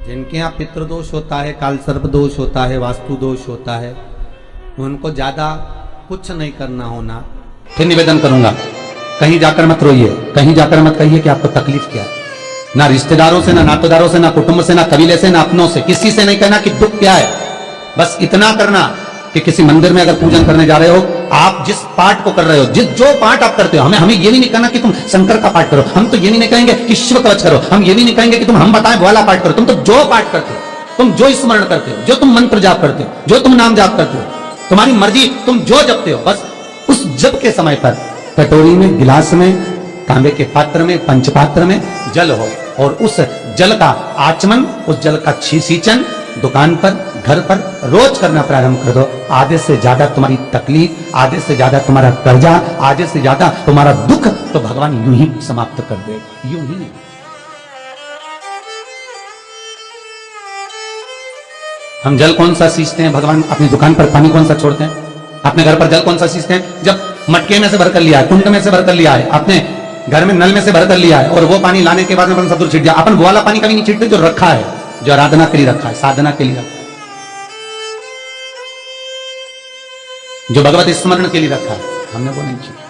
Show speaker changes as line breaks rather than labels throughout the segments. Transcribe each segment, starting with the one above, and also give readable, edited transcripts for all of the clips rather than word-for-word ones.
जिनके यहाँ पितृदोष होता है, काल सर्प दोष होता है, वास्तु दोष होता है, उनको ज्यादा कुछ नहीं करना होना।
फिर निवेदन करूंगा, कहीं जाकर मत रोइए, कहीं जाकर मत कहिए कि आपको तकलीफ क्या है। ना रिश्तेदारों से, ना नातेदारों से, ना कुटुंब से, ना कबीले से, ना अपनों से, किसी से नहीं कहना कि दुख क्या है। बस इतना करना कि किसी मंदिर में अगर पूजन करने जा रहे हो, आप जिस पाठ को कर रहे हो, जो पाठ आप करते हो, हमें ये भी नहीं कहना कि तुम शंकर का पाठ करो, हम तो ये भी नहीं कहेंगे कि शिव कवच करो, हम ये भी नहीं कहेंगे कि तुम हम बताएं वाला पाठ करो। तुम तो जो पाठ करते हो, तुम जो स्मरण करते हो, जो तुम मंत्र जाप करते हो, जो तुम नाम जाप करते हो, तुम्हारी मर्जी, तुम जो जपते हो, बस उस जप के समय पर कटोरी में, गिलास में, तांबे के पात्र में, पंचपात्र में जल हो और उस जल का आचमन, उस जल का सींचन दुकान पर, घर पर रोज करना प्रारंभ कर दो। आधे से ज्यादा तुम्हारी तकलीफ, आधे से ज्यादा तुम्हारा कर्जा, आधे से ज्यादा तुम्हारा दुख तो भगवान यूं ही समाप्त कर दे, यूं ही। हम जल कौन सा सींचते हैं भगवान? अपनी दुकान पर पानी कौन सा छोड़ते हैं? अपने घर पर जल कौन सा सींचते हैं? जब मटके में से भरकर लिया है, कुंड में से भरकर लिया है, अपने घर में नल में से भरकर लिया है, और वो पानी लाने के बाद में अपन सब दूर छिट दिया। अपन वो वाला पानी कभी नहीं छिटते जो रखा है, जो आराधना के लिए रखा है, साधना के लिए रखा है, जो भगवत स्मरण के लिए रखा है, हमने वो नहीं छिटा।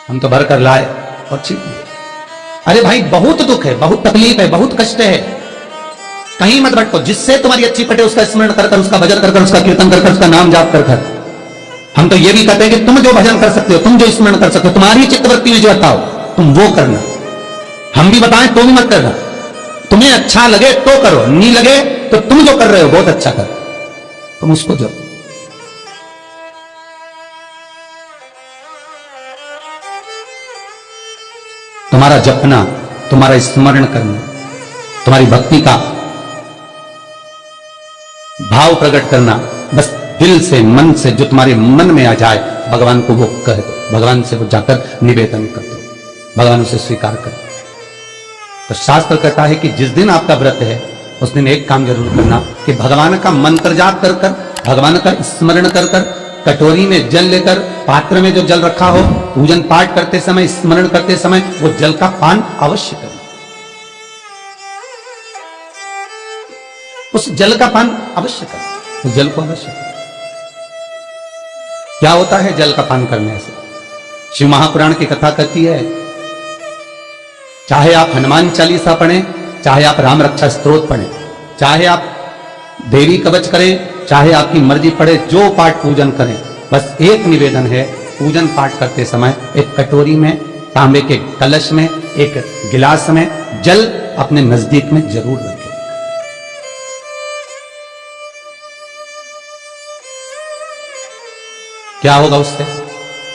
हम तो भरकर लाए और छिट दिए। अरे भाई, बहुत दुख है, बहुत तकलीफ है, बहुत कष्ट है, कहीं मत भटको। जिससे तुम्हारी अच्छी पटे उसका स्मरण कर कर, उसका भजन कर कर, उसका कीर्तन कर कर, उसका नाम जाप कर कर। हम तो ये भी कहते हैं कि तुम जो भजन कर सकते हो, तुम जो स्मरण कर सकते हो, तुम्हारी चित्तवृत्ति में जो आता हो तुम वो करना। हम भी बताएं तो भी मत करना। तुम्हें अच्छा लगे तो करो, नहीं लगे तो तुम जो कर रहे हो बहुत अच्छा करो, तुम उसको जो। तुम्हारा जपना, तुम्हारा स्मरण करना, तुम्हारी भक्ति का भाव प्रकट करना, बस दिल से, मन से, जो तुम्हारे मन में आ जाए भगवान को वो कह दो, भगवान से वो जाकर निवेदन कर दो, भगवान उसे स्वीकार कर दो। तो शास्त्र कहता है कि जिस दिन आपका व्रत है उस दिन एक काम जरूर करना कि भगवान का मंत्र जाप कर कर, भगवान का स्मरण कर कर, कटोरी में जल लेकर, पात्र में जो जल रखा हो, पूजन पाठ करते समय, स्मरण करते समय वो जल का पान अवश्य करना। उस जल का पान अवश्य करना, उस जल को अवश्य करना। क्या होता है जल का पान करने से? शिव महापुराण की कथा कहती है, चाहे आप हनुमान चालीसा पढ़ें, चाहे आप राम रक्षा स्तोत्र पढ़ें, चाहे आप देवी कवच करें, चाहे आपकी मर्जी पड़े, जो पाठ पूजन करें, बस एक निवेदन है, पूजन पाठ करते समय एक कटोरी में, तांबे के कलश में, एक गिलास में जल अपने नजदीक में जरूर रखें। क्या होगा उससे?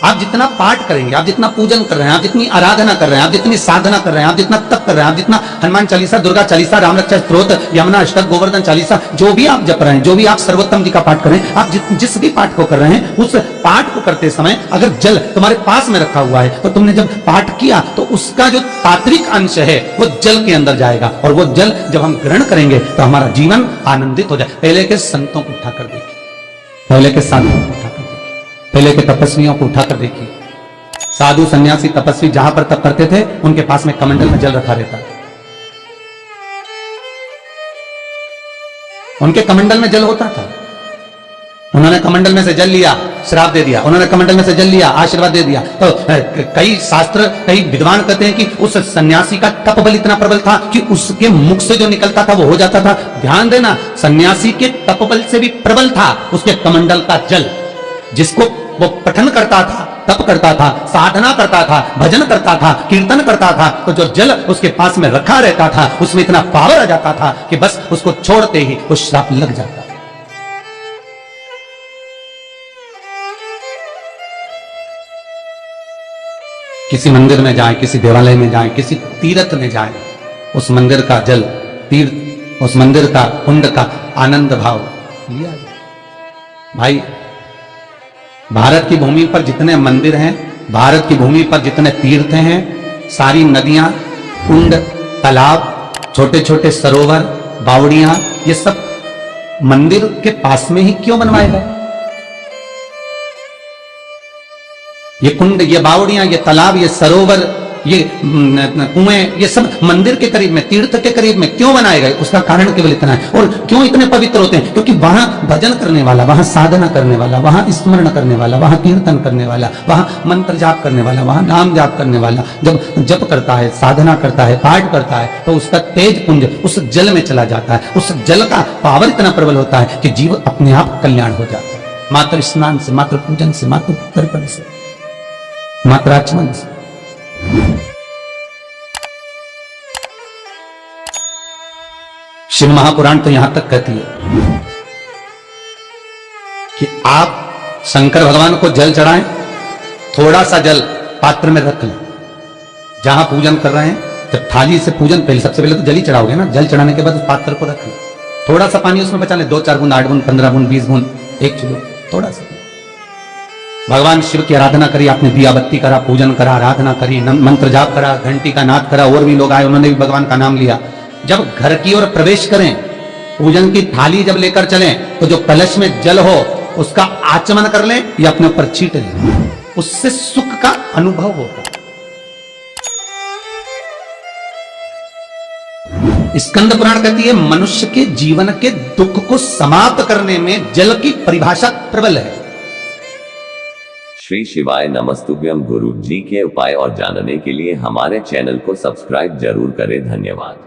आप जितना पाठ करेंगे, आप जितना पूजन कर रहे हैं, आप जितनी आराधना कर रहे हैं, आप जितनी साधना कर रहे हैं, आप जितना तप कर रहे हैं, आप जितना हनुमान चालीसा, दुर्गा चालीसा, राम रक्षा स्तोत्र, यमुना अष्टक, गोवर्धन चालीसा, जो भी आप जप रहे हैं, जो भी आप सर्वोत्तम जी का पाठ कर रहे हैं, आप जिस भी पाठ को कर रहे हैं, उस पाठ को करते समय अगर जल तुम्हारे पास में रखा हुआ है तो तुमने जब पाठ किया तो उसका जो तात्विक अंश है वो जल के अंदर जाएगा, और वो जल जब हम ग्रहण करेंगे तो हमारा जीवन आनंदित हो जाए। पहले के संतों को उठाकर देखिए, पहले के साधुओं को उठाकर देखिए, पहले के तपस्वियों को उठाकर देखिए। साधु सन्यासी तपस्वी जहां पर तप करते थे उनके पास में कमंडल में जल रखा रहता, उनके कमंडल में जल होता था। उन्होंने कमंडल में से जल लिया, श्राप दे दिया, उन्होंने कमंडल में से जल लिया, आशीर्वाद दे दिया। तो कई शास्त्र, कई विद्वान कहते हैं कि उस सन्यासी का तप बल इतना प्रबल था कि उसके मुख से जो निकलता था वो हो जाता था। ध्यान देना, सन्यासी के तप बल से भी प्रबल था उसके कमंडल का जल, जिसको वो पठन करता था, तप करता था, साधना करता था, भजन करता था, कीर्तन करता था, तो जो जल उसके पास में रखा रहता था उसमें इतना पावर आ जाता था कि बस उसको छोड़ते ही वो श्राप लग जाता। किसी मंदिर में जाएं, किसी देवालय में जाएं, किसी तीर्थ में जाएं, उस मंदिर का जल, तीर्थ, उस मंदिर का कुंड का आनंद भाव लिया जाए। भाई, भारत की भूमि पर जितने मंदिर हैं, भारत की भूमि पर जितने तीर्थ हैं, सारी नदियां, कुंड, तालाब, छोटे छोटे सरोवर, बावड़ियां, ये सब मंदिर के पास में ही क्यों बनवाए गए? ये कुंड, ये बावड़ियां, ये तालाब, ये सरोवर, ये कुएं, ये सब मंदिर के करीब में, तीर्थ के करीब में क्यों बनाए गए? उसका कारण केवल इतना है। और क्यों इतने पवित्र होते हैं? क्योंकि वहां भजन करने वाला, वहां साधना करने वाला, वहां स्मरण करने वाला, वहां कीर्तन करने वाला, वहां मंत्र जाप करने वाला, वहां नाम जाप करने वाला जब जप करता है, साधना करता है, पाठ करता है, तो उसका तेज पुंज उस जल में चला जाता है। उस जल का पावर इतना प्रबल होता है कि जीव अपने आप कल्याण हो जाता है। मात्र स्नान से, मात्र पूजन से, मात्र तर्पण से, मात्र आचमन से। शिव महापुराण तो यहां तक कहती है कि आप शंकर भगवान को जल चढ़ाएं, थोड़ा सा जल पात्र में रख लें। जहां पूजन कर रहे हैं, जब थाली से पूजन, पहले सबसे पहले तो जल ही चढ़ाओगे ना, जल चढ़ाने के बाद उस पात्र को रख लें, थोड़ा सा पानी उसमें बचा लें, 2-4 बूंद, 8 बूंद, 15 बूंद, 20 बूंद, 1 किलो, थोड़ा सा। भगवान शिव की आराधना करी आपने, दिया बत्ती करा, पूजन करा, आराधना करी, मंत्र जाप करा, घंटी का नाद करा, और भी लोग आए, उन्होंने भी भगवान का नाम लिया। जब घर की ओर प्रवेश करें, पूजन की थाली जब लेकर चलें, तो जो कलश में जल हो उसका आचमन कर लें या अपने ऊपर छीट लें, उससे सुख का अनुभव होगा। स्कंद पुराण कहती है मनुष्य के जीवन के दुख को समाप्त करने में जल की परिभाषा प्रबल है।
श्री शिवाय नमस्तुभ्यम। गुरु जी के उपाय और जानने के लिए हमारे चैनल को सब्सक्राइब जरूर करें। धन्यवाद।